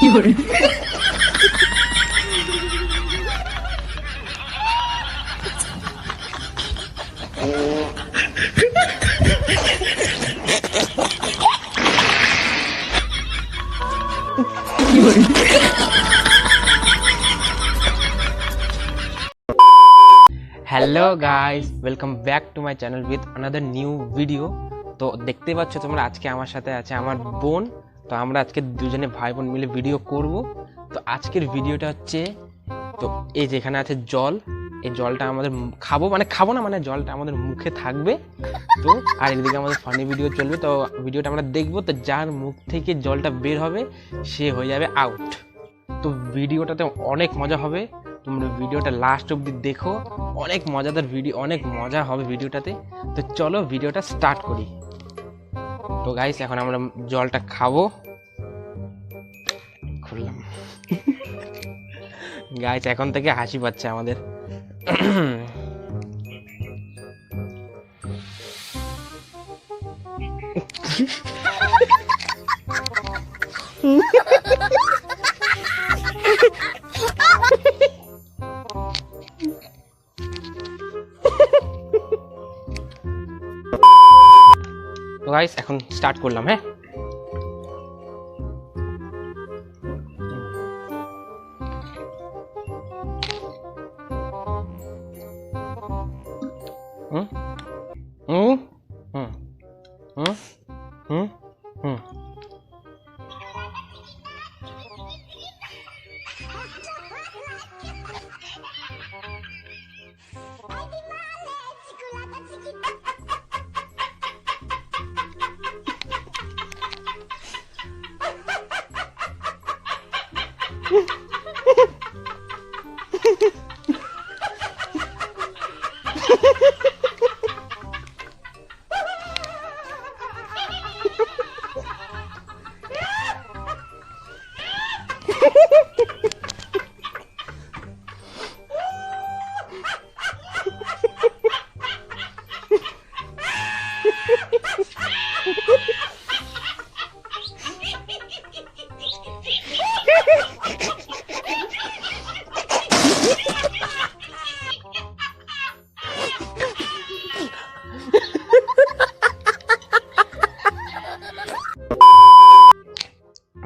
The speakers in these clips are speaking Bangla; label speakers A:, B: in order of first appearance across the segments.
A: Hello guys, welcome back to my channel with another new video. তো দেখতে পাচ্ছ তোমরা, আজকে আমার সাথে আছে আমার বোন। তো আমরা আজকে দুজনে ভাই বোন মিলে ভিডিও করব। তো আজকের ভিডিওটা হচ্ছে, তো এই যেখানে আছে জল, এই জলটা আমাদের খাবো, মানে খাবো না, মানে জলটা আমাদের মুখে থাকবে। তো আর এদিকে আমাদের ফানি ভিডিও চলবে। তো ভিডিওটা আমরা দেখবো, তো যার মুখ থেকে জলটা বের হবে সে হয়ে যাবে আউট। তো ভিডিওটাতে অনেক মজা হবে, তোমরা ভিডিওটা লাস্ট অবধি দেখো, অনেক মজাদার ভিডিও, অনেক মজা হবে ভিডিওটাতে। তো চলো ভিডিওটা স্টার্ট করি। তো গাইস, এখন আমরা জলটা খাবো। খুললাম। গাইস, এখন থেকে হাসি পাচ্ছে আমাদের। তো গাইস, এখন স্টার্ট করলাম। হ্যাঁ, হুম হুম হুম হুম হুম হুম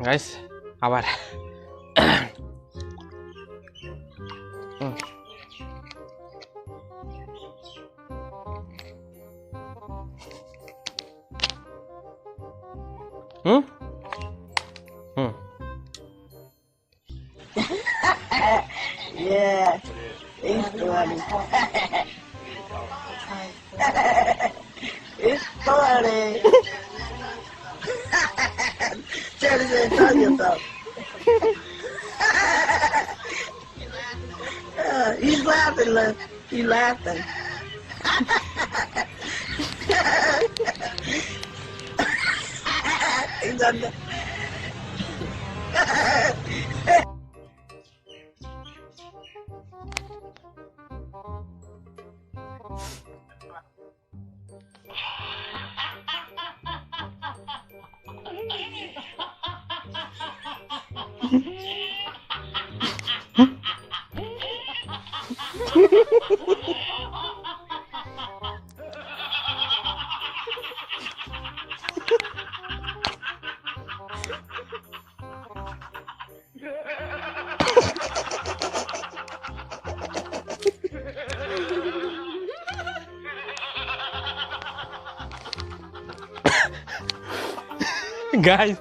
A: গাইস, আবার হুম হুম
B: Yeah, it's funny. It's funny. Tell yourself. He's laughing, look. He's laughing. He's under.
A: Guys,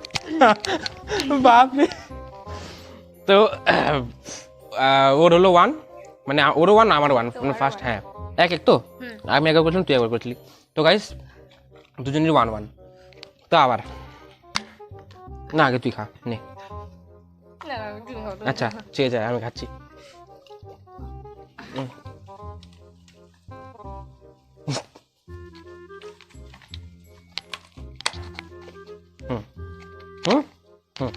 A: বাপরে। তো ওর হলো ওয়ান, মানে ওরও ওয়ান, আমার ওয়ান, মানে ফার্স্ট। হ্যাঁ, এক এক। তো আমি একবার করছিলাম, তুই একবার করছিলি। তো গাইস, দুজনেরই ওয়ান ওয়ান। তো আবার না, আগে তুই খা নে। আচ্ছা, ঠিক আছে, আমি খাচ্ছি। হুম হুম হুম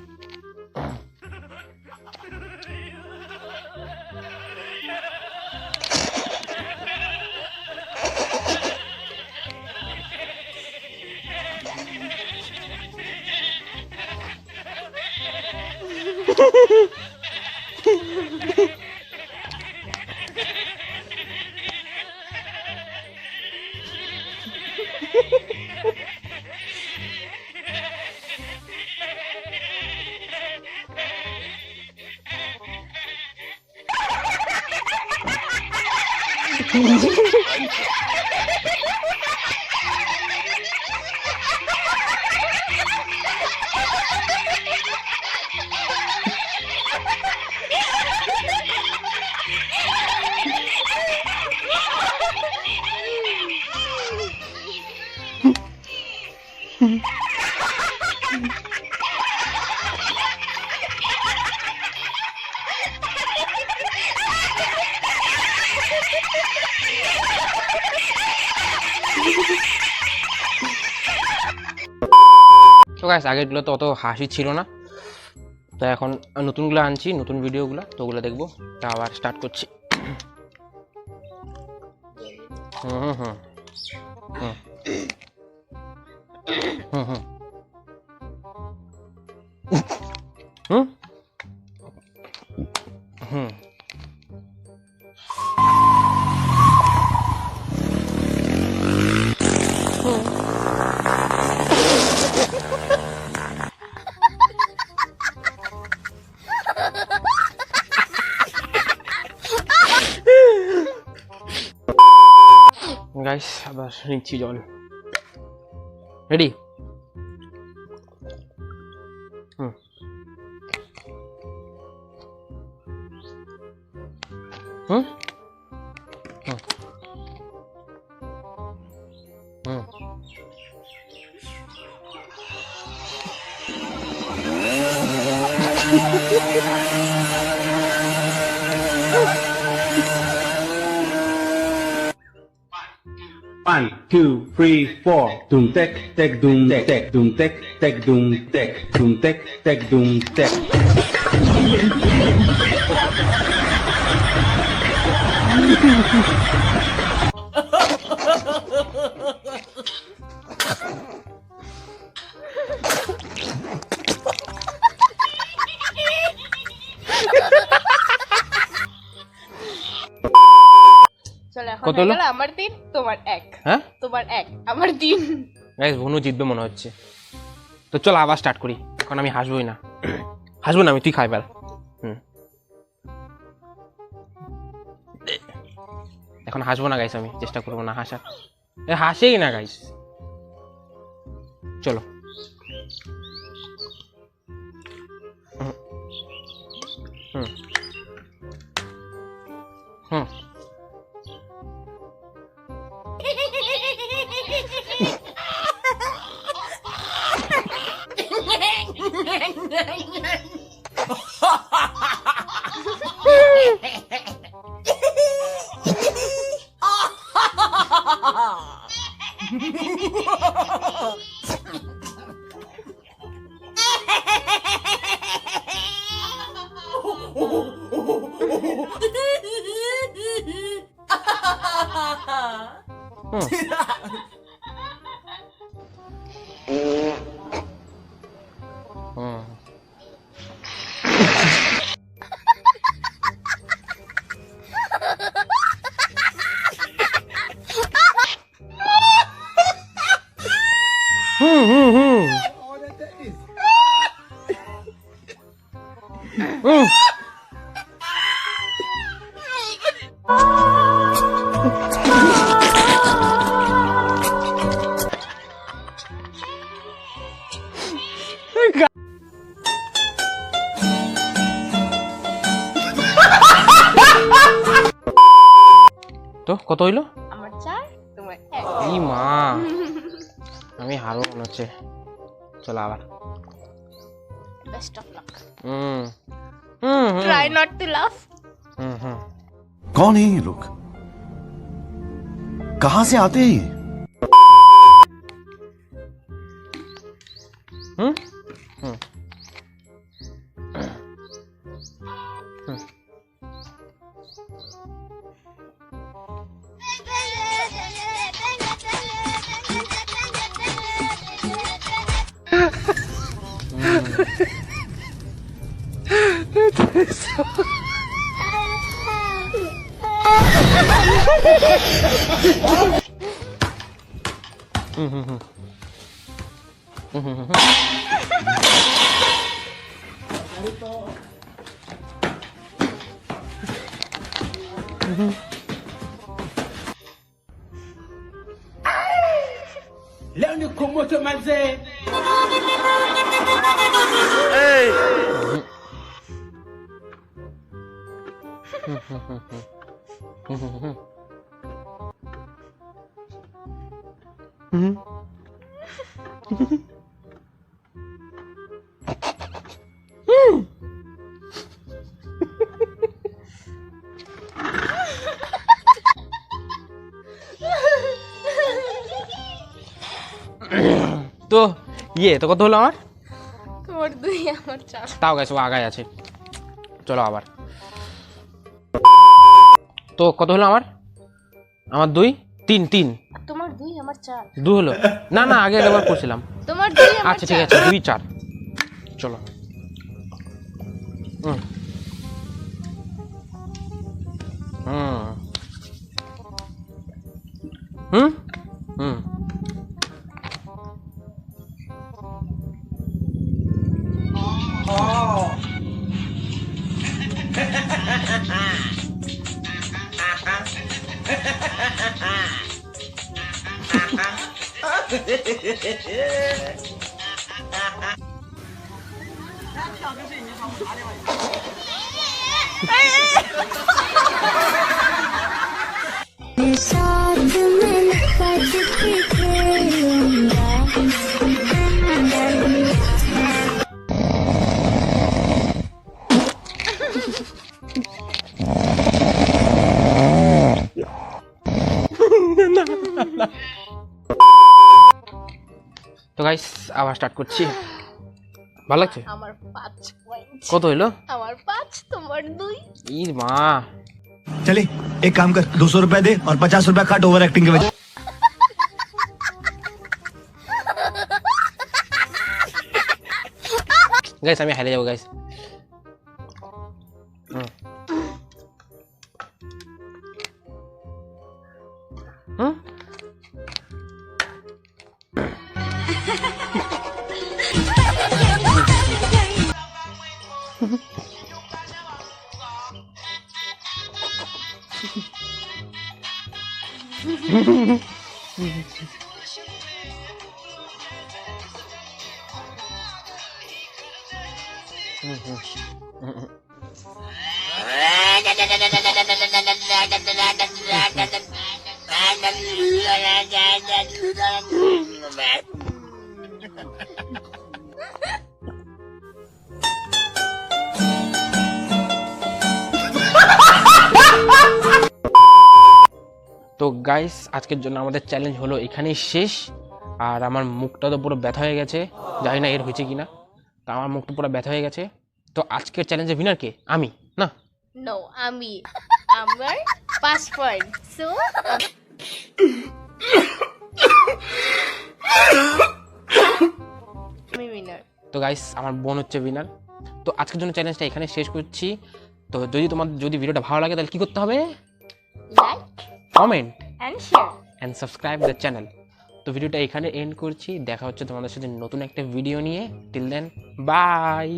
A: তো গাইস আগেরগুলো তো অত হাসি ছিল না, তো এখন নতুনগুলো আনছি, নতুন ভিডিওগুলো, তো ওগুলো দেখবো। তা আবার স্টার্ট করছি। হুম হুম হুম হুম হুম হুম হুম গাইস আবার নিচ্ছি জল। রেডি? হুম হুম হুম হুম
C: 1, 2, 3, 4. Doom tek tek doom tek doom tek tek doom tek doom tek tek doom tek.
D: চলো এখন
A: কত
D: হয়ে
A: হলো?
D: গেল আমার 3 তোমার 1,
A: হ্যাঁ
D: তোমার 1 আমার 3।
A: গাইস ভনু জিতবে মনে হচ্ছে। তো চল আবার স্টার্ট করি। এখন আমি হাসবোই না, হাসবো না আমি, তুই খাইবার। হুম এখন হাসবো না গাইস, আমি চেষ্টা করবো না হাসার। হাসেই না গাইস। চলো হুম হুম হুম হুম হুম হুম হুম হুম হুম তো কত হইলো?
D: আমার 4 তোমার 1।
A: ই মা, আমি হারবো মনে হচ্ছে। চলো আবার।
D: Best of luck.
A: Hmm hmm
D: try not to laugh.
A: Hmm হুম
E: कौन है ये लोग? कहां से आते हैं ये?
A: হুম হুম হুম
C: Leo ni kumoto manze.
A: তো তো কত হলো আমার?
D: তোমার 2 আমার 4
A: তাও গেছে, ও আগায় আছে। চলো আবার। তো কত হলো আমার? আমার 2 3
D: তোমার 2 আমার 4
A: 2 হলো। না না, আগে একবার করছিলাম।
D: তোমার 2 আমার
A: আচ্ছা ঠিক আছে, 2 4। চলো। হুম হুম হুম
F: साथ में कट के खेलूंगा
A: তো গাইস আবার স্টার্ট করছি। ভালো লাগছে?
D: আমার 5 পয়েন্ট।
A: কত হলো?
D: আমার 5 তোমার 2।
A: ই মা,
E: चले एक काम कर 200 रुपए दे और 50 रुपए काट ओवर एक्टिंग के वजह
A: গাইস আমি হেরে যাবো গাইস। হুম হুম তো গাইস আজকের জন্য আমাদের চ্যালেঞ্জ হলো এখানেই শেষ। আর আমার মুখটা তো পুরো ব্যথা হয়ে গেছে, জানি না এর হয়েছে কিনা। তো আমার মুখটা পুরো ব্যথা হয়ে গেছে। তো আজকের চ্যালেঞ্জের উইনার কে? আমি না।
D: নো, আমি। আমার 5 পয়েন্ট। সো আমি উইনার।
A: তো গাইস আমার বোন হচ্ছে উইনার। তো আজকের জন্য চ্যালেঞ্জটা এখানে শেষ করছি। তো যদি ভিডিওটা ভালো লাগে তাহলে কি করতে হবে?
D: Like
A: comment
D: and share
A: and subscribe the channel. তো ভিডিওটা এখানে এন্ড করছি। দেখা হচ্ছে তোমাদের সাথে নতুন একটা ভিডিও নিয়ে। Till then, by.